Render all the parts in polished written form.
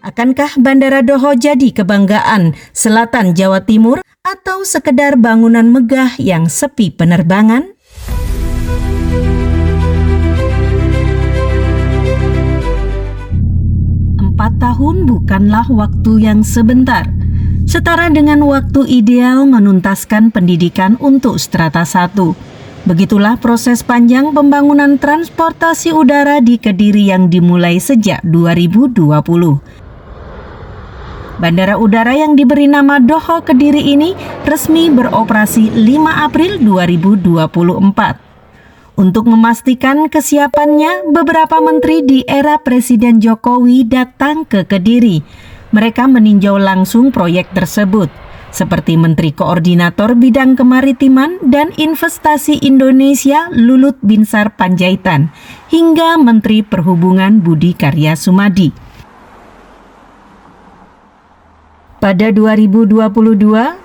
Akankah Bandara Doho jadi kebanggaan selatan Jawa Timur atau sekedar bangunan megah yang sepi penerbangan? Empat tahun bukanlah waktu yang sebentar. Setara dengan waktu ideal menuntaskan pendidikan untuk strata 1. Begitulah proses panjang pembangunan transportasi udara di Kediri yang dimulai sejak 2020. Bandara udara yang diberi nama Doho Kediri ini resmi beroperasi 5 April 2024. Untuk memastikan kesiapannya, beberapa menteri di era Presiden Jokowi datang ke Kediri. Mereka meninjau langsung proyek tersebut, seperti Menteri Koordinator Bidang Kemaritiman dan Investasi Indonesia Lulut Binsar Panjaitan, hingga Menteri Perhubungan Budi Karya Sumadi. Pada 2022,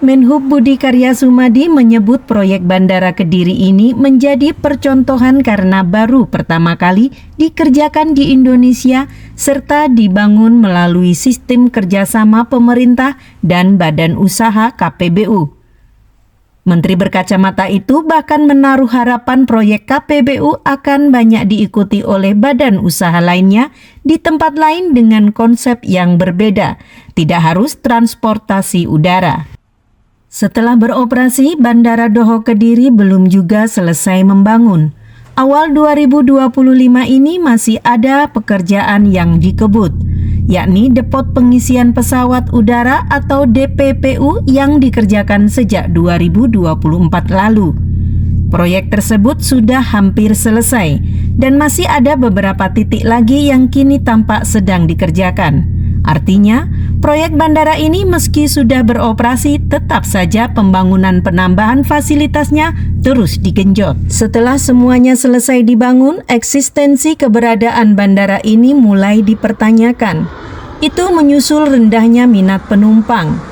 Menhub Budi Karya Sumadi menyebut proyek Bandara Kediri ini menjadi percontohan karena baru pertama kali dikerjakan di Indonesia serta dibangun melalui sistem kerjasama pemerintah dan badan usaha KPBU. Menteri berkacamata itu bahkan menaruh harapan proyek KPBU akan banyak diikuti oleh badan usaha lainnya di tempat lain dengan konsep yang berbeda, tidak harus transportasi udara. Setelah beroperasi, Bandara Doho Kediri belum juga selesai membangun. Awal 2025 ini masih ada pekerjaan yang dikebut, yakni depot pengisian pesawat udara atau DPPU yang dikerjakan sejak 2024 lalu. Proyek tersebut sudah hampir selesai dan masih ada beberapa titik lagi yang kini tampak sedang dikerjakan. Artinya, proyek bandara ini meski sudah beroperasi, tetap saja pembangunan penambahan fasilitasnya terus digenjot. Setelah semuanya selesai dibangun, eksistensi keberadaan bandara ini mulai dipertanyakan. Itu menyusul rendahnya minat penumpang.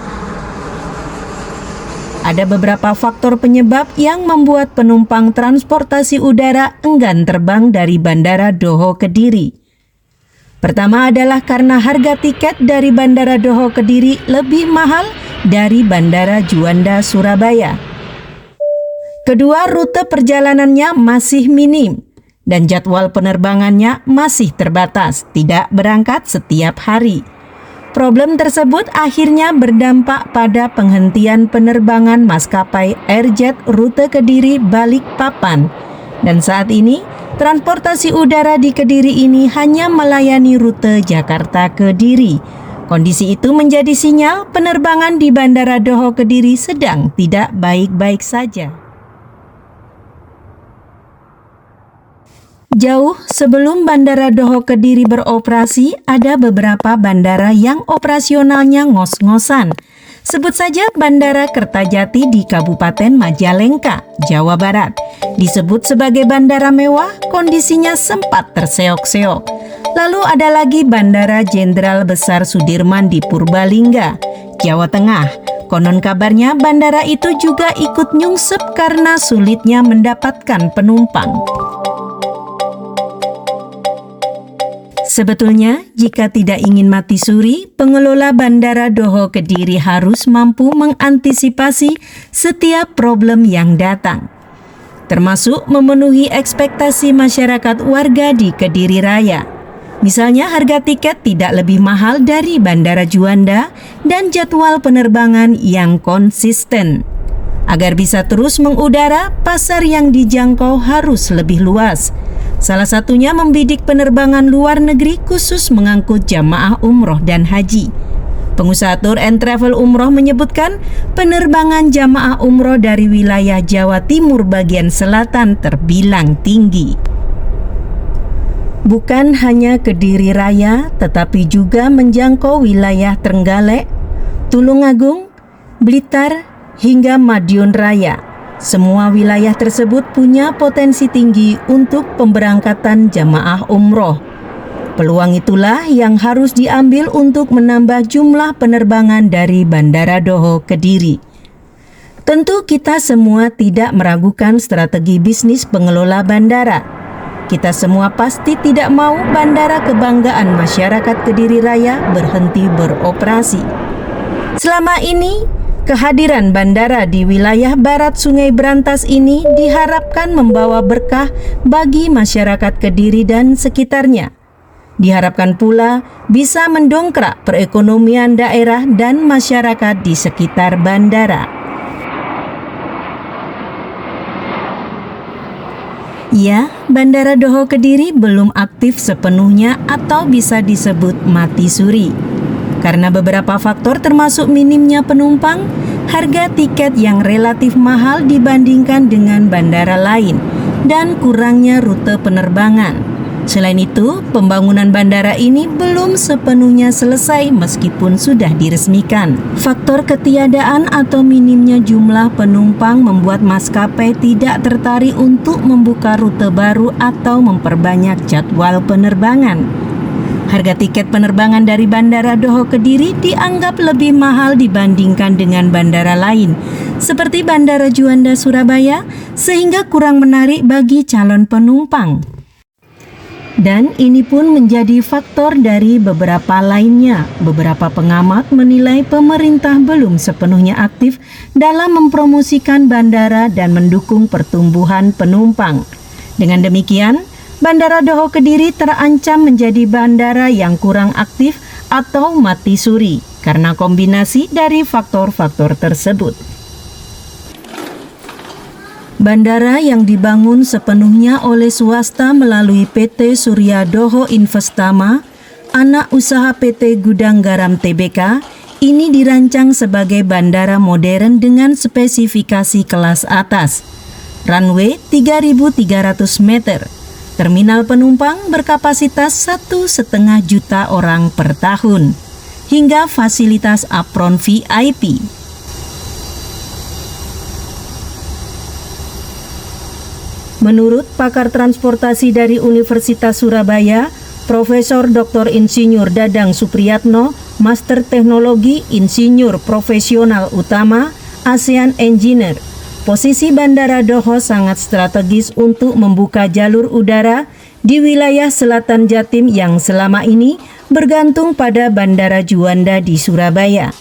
Ada beberapa faktor penyebab yang membuat penumpang transportasi udara enggan terbang dari Bandara Doho Kediri. Pertama adalah karena harga tiket dari Bandara Doho Kediri lebih mahal dari Bandara Juanda Surabaya. Kedua, rute perjalanannya masih minim dan jadwal penerbangannya masih terbatas, tidak berangkat setiap hari. Problem tersebut akhirnya berdampak pada penghentian penerbangan maskapai Airjet rute Kediri Balikpapan. Dan saat ini, transportasi udara di Kediri ini hanya melayani rute Jakarta Kediri. Kondisi itu menjadi sinyal penerbangan di Bandara Doho Kediri sedang tidak baik-baik saja. Jauh sebelum Bandara Doho Kediri beroperasi, ada beberapa bandara yang operasionalnya ngos-ngosan. Sebut saja Bandara Kertajati di Kabupaten Majalengka, Jawa Barat. Disebut sebagai bandara mewah, kondisinya sempat terseok-seok. Lalu ada lagi Bandara Jenderal Besar Sudirman di Purbalingga, Jawa Tengah. Konon kabarnya bandara itu juga ikut nyungsep karena sulitnya mendapatkan penumpang. Sebetulnya, jika tidak ingin mati suri, pengelola Bandara Doho Kediri harus mampu mengantisipasi setiap problem yang datang, termasuk memenuhi ekspektasi masyarakat warga di Kediri Raya. Misalnya harga tiket tidak lebih mahal dari Bandara Juanda dan jadwal penerbangan yang konsisten. Agar bisa terus mengudara, pasar yang dijangkau harus lebih luas. Salah satunya membidik penerbangan luar negeri khusus mengangkut jamaah umroh dan haji. Pengusaha Tour and Travel Umroh menyebutkan penerbangan jamaah umroh dari wilayah Jawa Timur bagian selatan terbilang tinggi. Bukan hanya Kediri Raya, tetapi juga menjangkau wilayah Trenggalek, Tulungagung, Blitar, hingga Madiun Raya. Semua wilayah tersebut punya potensi tinggi untuk pemberangkatan jamaah umroh. Peluang itulah yang harus diambil untuk menambah jumlah penerbangan dari Bandara Doho Kediri. Tentu kita semua tidak meragukan strategi bisnis pengelola bandara. Kita semua pasti tidak mau bandara kebanggaan masyarakat Kediri Raya berhenti beroperasi. Selama ini, kehadiran bandara di wilayah barat Sungai Brantas ini diharapkan membawa berkah bagi masyarakat Kediri dan sekitarnya. Diharapkan pula bisa mendongkrak perekonomian daerah dan masyarakat di sekitar bandara. Ya, Bandara Doho Kediri belum aktif sepenuhnya atau bisa disebut mati suri. Karena beberapa faktor termasuk minimnya penumpang, harga tiket yang relatif mahal dibandingkan dengan bandara lain, dan kurangnya rute penerbangan. Selain itu, pembangunan bandara ini belum sepenuhnya selesai meskipun sudah diresmikan. Faktor ketiadaan atau minimnya jumlah penumpang membuat maskapai tidak tertarik untuk membuka rute baru atau memperbanyak jadwal penerbangan. Harga tiket penerbangan dari Bandara Doho Kediri dianggap lebih mahal dibandingkan dengan bandara lain, seperti Bandara Juanda Surabaya, sehingga kurang menarik bagi calon penumpang. Dan ini pun menjadi faktor dari beberapa lainnya. Beberapa pengamat menilai pemerintah belum sepenuhnya aktif dalam mempromosikan bandara dan mendukung pertumbuhan penumpang. Dengan demikian, Bandara Doho Kediri terancam menjadi bandara yang kurang aktif atau mati suri karena kombinasi dari faktor-faktor tersebut. Bandara yang dibangun sepenuhnya oleh swasta melalui PT Surya Doho Investama, anak usaha PT Gudang Garam Tbk, ini dirancang sebagai bandara modern dengan spesifikasi kelas atas. Runway 3.300 meter. Terminal penumpang berkapasitas 1,5 juta orang per tahun. Hingga fasilitas apron VIP. Menurut pakar transportasi dari Universitas Surabaya, Profesor Dr. Insinyur Dadang Supriyatno, Master Teknologi Insinyur Profesional Utama, ASEAN Engineer, posisi Bandara Doho sangat strategis untuk membuka jalur udara di wilayah selatan Jatim yang selama ini bergantung pada Bandara Juanda di Surabaya.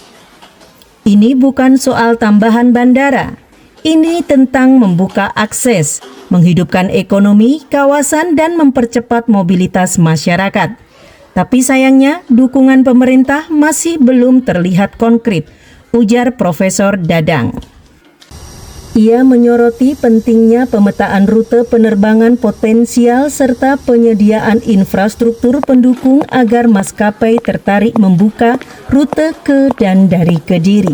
Ini bukan soal tambahan bandara. Ini tentang membuka akses, menghidupkan ekonomi, kawasan, dan mempercepat mobilitas masyarakat. Tapi sayangnya, dukungan pemerintah masih belum terlihat konkret, ujar Profesor Dadang. Ia menyoroti pentingnya pemetaan rute penerbangan potensial serta penyediaan infrastruktur pendukung agar maskapai tertarik membuka rute ke dan dari Kediri.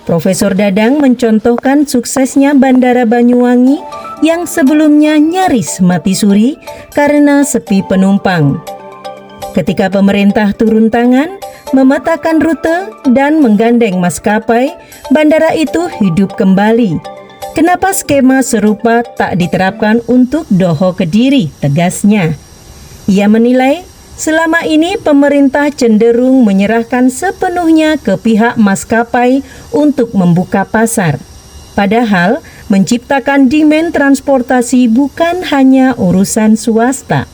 Profesor Dadang mencontohkan suksesnya Bandara Banyuwangi yang sebelumnya nyaris mati suri karena sepi penumpang. Ketika pemerintah turun tangan, memetakan rute dan menggandeng maskapai, bandara itu hidup kembali. Kenapa skema serupa tak diterapkan untuk Doho Kediri, tegasnya. Ia menilai selama ini pemerintah cenderung menyerahkan sepenuhnya ke pihak maskapai untuk membuka pasar. Padahal menciptakan demand transportasi bukan hanya urusan swasta.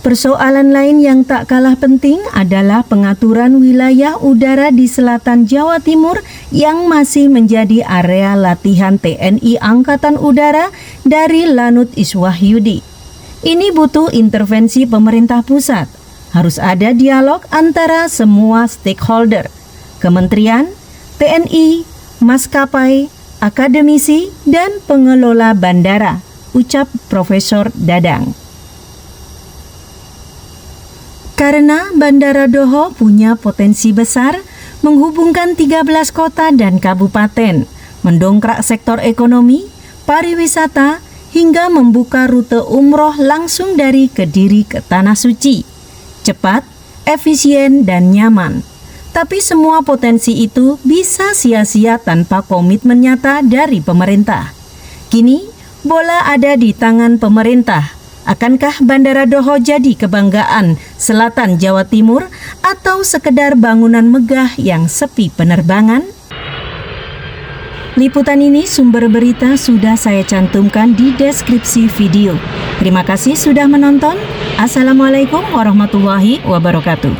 Persoalan lain yang tak kalah penting adalah pengaturan wilayah udara di selatan Jawa Timur yang masih menjadi area latihan TNI Angkatan Udara dari Lanut Iswahyudi. Ini butuh intervensi pemerintah pusat. Harus ada dialog antara semua stakeholder, kementerian, TNI, maskapai, akademisi, dan pengelola bandara, ucap Profesor Dadang. Karena Bandara Doho punya potensi besar menghubungkan 13 kota dan kabupaten, mendongkrak sektor ekonomi, pariwisata, hingga membuka rute umroh langsung dari Kediri ke Tanah Suci. Cepat, efisien, dan nyaman. Tapi semua potensi itu bisa sia-sia tanpa komitmen nyata dari pemerintah. Kini, bola ada di tangan pemerintah. Akankah Bandara Doho jadi kebanggaan selatan Jawa Timur atau sekedar bangunan megah yang sepi penerbangan? Liputan ini sumber berita sudah saya cantumkan di deskripsi video. Terima kasih sudah menonton. Assalamualaikum warahmatullahi wabarakatuh.